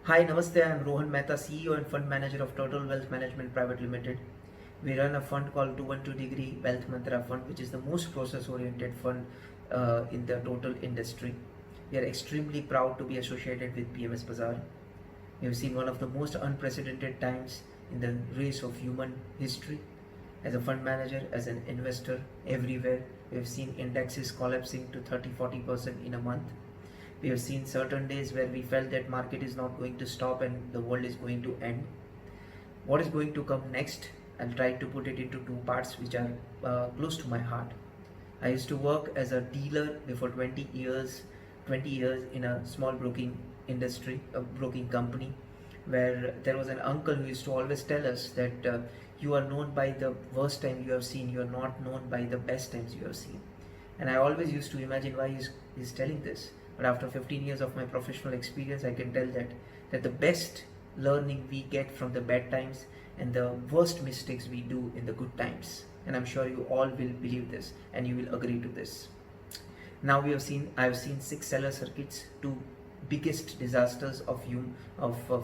Hi, Namaste. I'm Rohan Mehta, CEO and Fund Manager of Total Wealth Management Private Limited. We run a fund called 212 Degree Wealth Mantra Fund, which is the most process-oriented fund in the total industry. We are extremely proud to be associated with PMS Bazaar. We have seen one of the most unprecedented times in the race of human history. As a fund manager, as an investor, everywhere, we have seen indexes collapsing to 30-40% in a month. We have seen certain days where we felt that market is not going to stop and the world is going to end. What is going to come next? I'll try to put it into two parts which are close to my heart. I used to work as a dealer before 20 years in a small broking industry, a broking company, where there was an uncle who used to always tell us that you are known by the worst time you have seen, you are not known by the best times you have seen. And I always used to imagine why he's telling this. But after 15 years of my professional experience, I can tell that the best learning we get from the bad times and the worst mistakes we do in the good times. And I'm sure you all will believe this and you will agree to this. Now I have seen six seller circuits, two biggest disasters of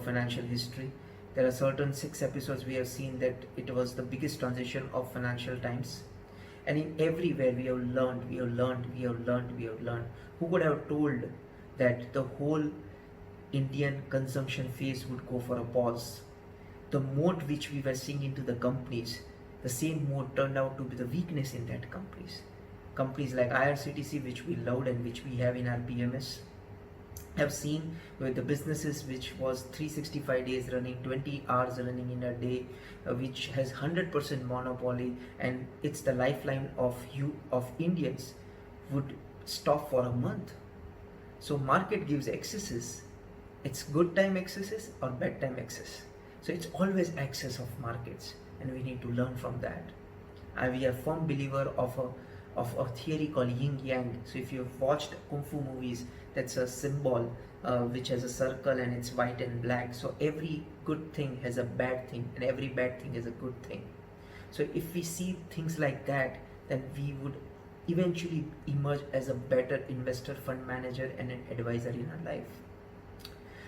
financial history. There are certain six episodes we have seen that it was the biggest transition of financial times. And in everywhere we have learned, we have learned, we have learned, we have learned. Who could have told that the whole Indian consumption phase would go for a pause? The mode which we were seeing into the companies, the same mode turned out to be the weakness in that companies. Companies like IRCTC, which we loved and which we have in our PMS, have seen with the businesses which was 365 days running, 20 hours running in a day, which has 100% monopoly, and it's the lifeline of Indians, would stop for a month. So market gives excesses. It's good time excesses or bad time excess. So it's always excess of markets, and we need to learn from that. We are firm believer of a theory called yin yang. So if you've watched kung fu movies, that's a symbol which has a circle and it's white and black. So every good thing has a bad thing and every bad thing is a good thing. So if we see things like that, then we would eventually emerge as a better investor, fund manager and an advisor in our life.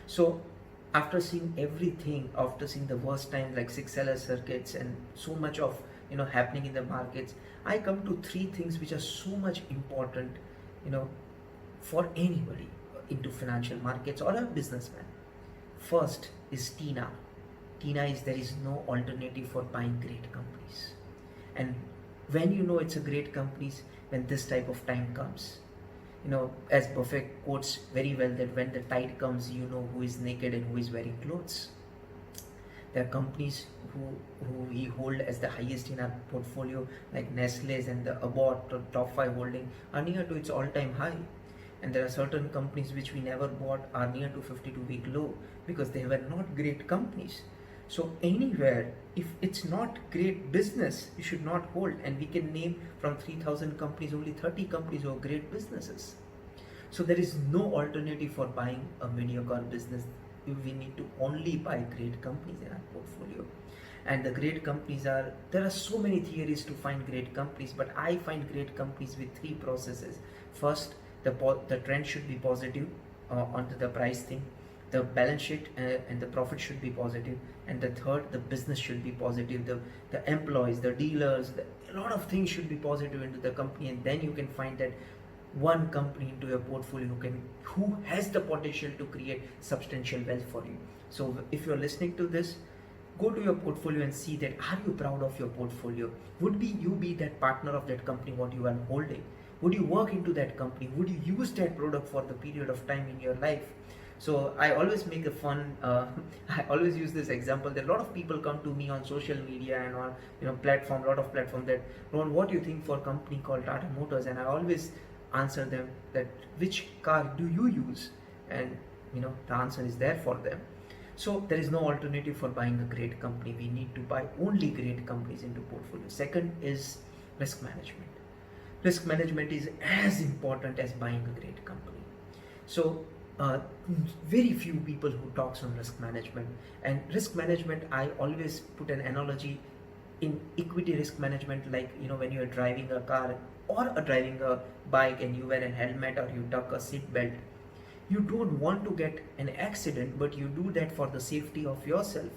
So after seeing everything, after seeing the worst times like six seller circuits and so much of happening in the markets, I come to three things which are so much important for anybody into financial markets or a businessman. First is TINA. TINA is there is no alternative for buying great companies. And when you know it's a great companies, when this type of time comes, as Buffett quotes very well, that when the tide comes, you know who is naked and who is wearing clothes. There are companies who we hold as the highest in our portfolio, like Nestle's and the Abbott top 5 holding are near to its all-time high. And there are certain companies which we never bought are near to 52-week low because they were not great companies. So anywhere, if it's not great business, you should not hold. And we can name from 3,000 companies, only 30 companies who are great businesses. So there is no alternative for buying a mediocre business. We need to only buy great companies in our portfolio. And the great companies there are so many theories to find great companies, but I find great companies with three processes. First, the trend should be positive onto the price thing. The balance sheet and the profit should be positive, and the third, the business should be positive. The employees, the dealers, a lot of things should be positive into the company, and then you can find that one company into your portfolio who has the potential to create substantial wealth for you. So if you're listening to this, go to your portfolio and see that are you proud of your portfolio? Would you be that partner of that company what you are holding? Would you work into that company? Would you use that product for the period of time in your life? So I always make a fun. I always use this example that a lot of people come to me on social media and on a lot of platform that, Ron, what do you think for a company called Tata Motors? And I always answer them that which car do you use, and the answer is there for them. So there is no alternative for buying a great company. We need to buy only great companies into portfolio. Second is risk management. Risk management is as important as buying a great company. So very few people who talks on risk management. And risk management, I always put an analogy in equity risk management, like when you are driving a car or driving a bike and you wear a helmet or you tuck a seat belt. You don't want to get an accident, but you do that for the safety of yourself.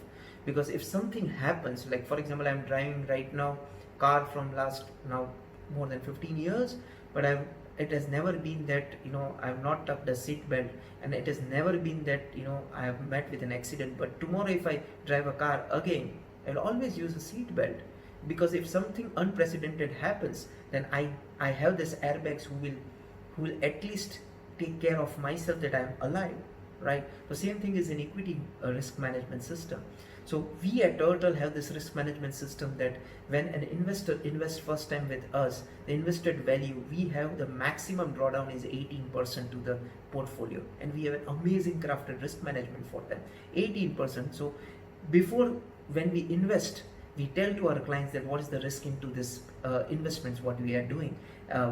Because if something happens, like for example, I'm driving right now car from last now more than 15 years, but it has never been that I've not tucked the seat belt, and it has never been that I have met with an accident. But tomorrow if I drive a car again, I'll always use a seat belt, because if something unprecedented happens, then I have this airbags who will at least take care of myself, that I'm alive, right? The same thing is in equity risk management system. So we at Turtle have this risk management system that when an investor invests first time with us, the invested value, we have the maximum drawdown is 18% to the portfolio, and we have an amazing crafted risk management for them, 18%. So before, when we invest, we tell to our clients that what is the risk into this investments what we are doing,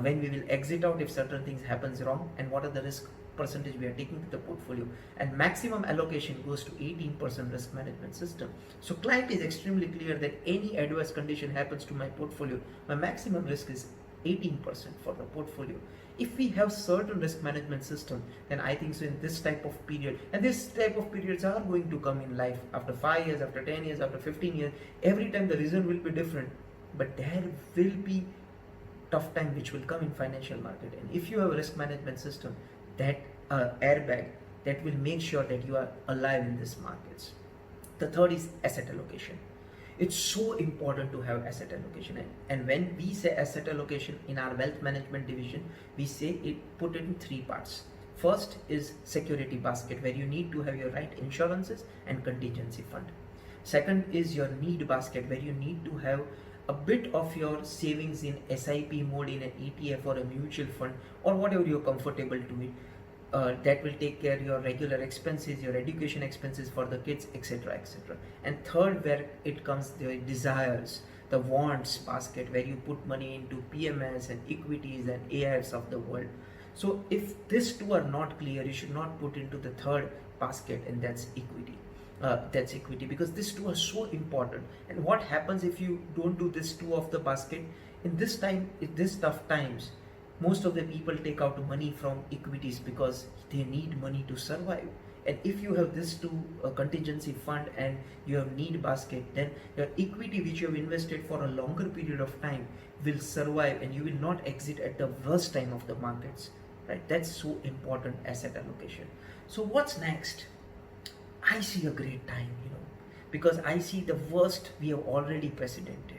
when we will exit out if certain things happens wrong, and what are the risk percentage we are taking to the portfolio, and maximum allocation goes to 18% risk management system. So client is extremely clear that any adverse condition happens to my portfolio, my maximum risk is 18% for the portfolio. If we have certain risk management system, then I think so in this type of period, and this type of periods are going to come in life after 5 years, after 10 years, after 15 years, every time the result will be different, but there will be tough time which will come in financial market. And if you have a risk management system, that airbag, that will make sure that you are alive in these markets. The third is asset allocation. It's so important to have asset allocation, and when we say asset allocation in our wealth management division, we say it put it in three parts. First is security basket, where you need to have your right insurances and contingency fund. Second is your need basket, where you need to have a bit of your savings in SIP mode in an ETF or a mutual fund, or whatever you're comfortable to it. That will take care of your regular expenses, your education expenses for the kids, etc., etc. And third, where it comes the desires, the wants basket, where you put money into PMS and equities and AIFs of the world. So if these two are not clear, you should not put into the third basket, and that's equity. That's equity, because these two are so important. And what happens if you don't do this two of the basket in this time, in this tough times? Most of the people take out money from equities because they need money to survive. And if you have this two contingency fund and you have need basket, then your equity which you have invested for a longer period of time will survive, and you will not exit at the worst time of the markets, right? That's so important, asset allocation. So what's next? I see a great time, because I see the worst we have already precedented.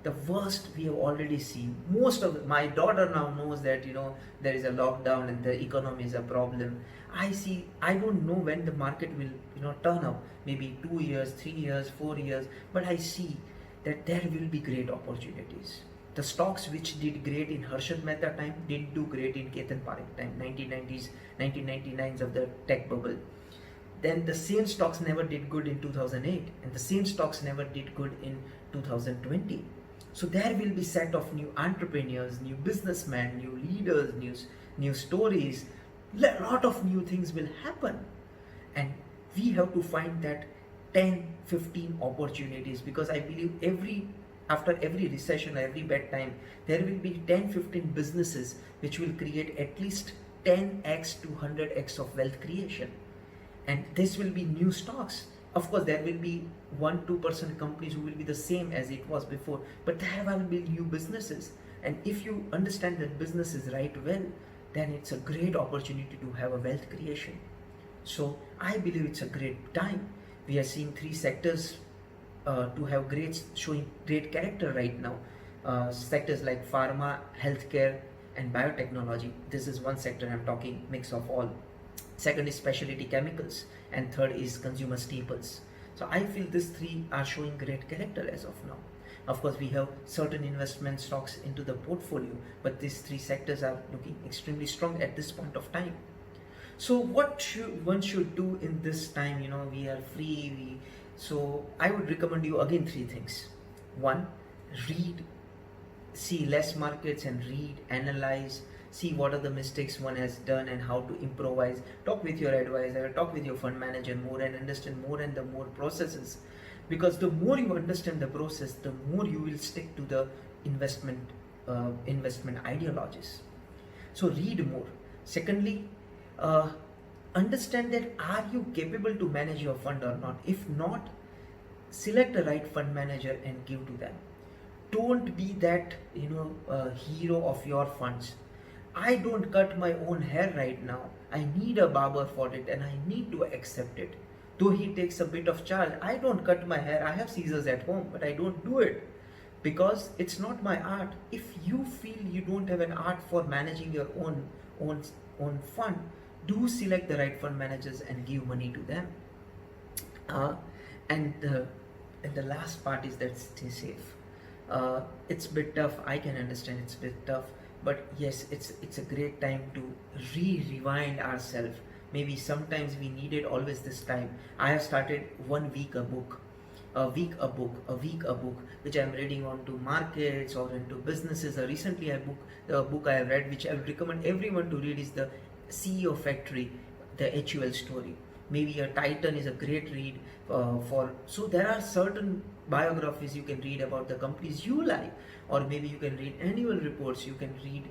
The worst we have already seen. Most of my daughter now knows that there is a lockdown and the economy is a problem. I don't know when the market will turn up, maybe 2 years, 3 years, 4 years, but I see that there will be great opportunities. The stocks which did great in Harshad Mehta time did do great in Ketan Parekh time, 1990s, 1999s of the tech bubble. Then the same stocks never did good in 2008, and the same stocks never did good in 2020. So there will be set of new entrepreneurs, new businessmen, new leaders, new stories. Lot of new things will happen, and we have to find that 10, 15 opportunities, because I believe after every recession, every bad time, there will be 10, 15 businesses which will create at least 10x to 100x of wealth creation, and this will be new stocks. Of course, there will be 1-2% companies who will be the same as it was before, but there will be new businesses. And if you understand that business is right well, then it's a great opportunity to have a wealth creation. So I believe it's a great time. We are seeing three sectors to have showing great character right now. Sectors like pharma, healthcare, and biotechnology. This is one sector I'm talking, mix of all. Second is specialty chemicals, and third is consumer staples. So I feel these three are showing great character as of now. Of course, we have certain investment stocks into the portfolio, but these three sectors are looking extremely strong at this point of time. So what one should do in this time? We are free. So I would recommend you again three things. One, read, see less markets and read, analyze, see what are the mistakes one has done and how to improvise. Talk with your advisor, talk with your fund manager more, and understand more and the more processes. Because the more you understand the process, the more you will stick to the investment ideologies. So read more. Secondly, understand that are you capable to manage your fund or not. If not, select the right fund manager and give to them. Don't be that hero of your funds. I don't cut my own hair right now. I need a barber for it and I need to accept it. Though he takes a bit of charge, I don't cut my hair. I have scissors at home, but I don't do it because it's not my art. If you feel you don't have an art for managing your own own fund, do select the right fund managers and give money to them. Uh, and the and the last part is that stay safe. It's a bit tough. I can understand it's a bit tough, but yes, it's a great time to rewind ourselves. Maybe sometimes we needed always this time. I have started 1 week a book, a week a book, a week a book, which I'm reading on to markets or into businesses. Recently, the book I have read, which I would recommend everyone to read, is the CEO Factory, the HUL story. Maybe a Titan is a great read for. So there are certain biographies you can read about the companies you like, or maybe you can read annual reports. You can read,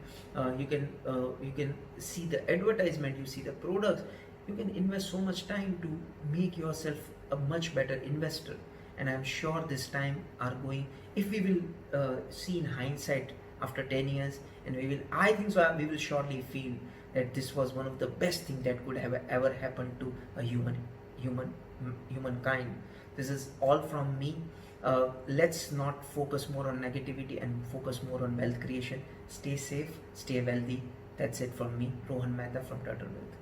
you can see the advertisement, you see the products. You can invest so much time to make yourself a much better investor. And I'm sure this time are going. If we will see in hindsight after 10 years, and I think so, we will surely feel that this was one of the best things that could have ever happened to a humankind. This is all from me. Let's not focus more on negativity and focus more on wealth creation. Stay safe, stay wealthy. That's it from me, Rohan Mehta from Turtle Wealth.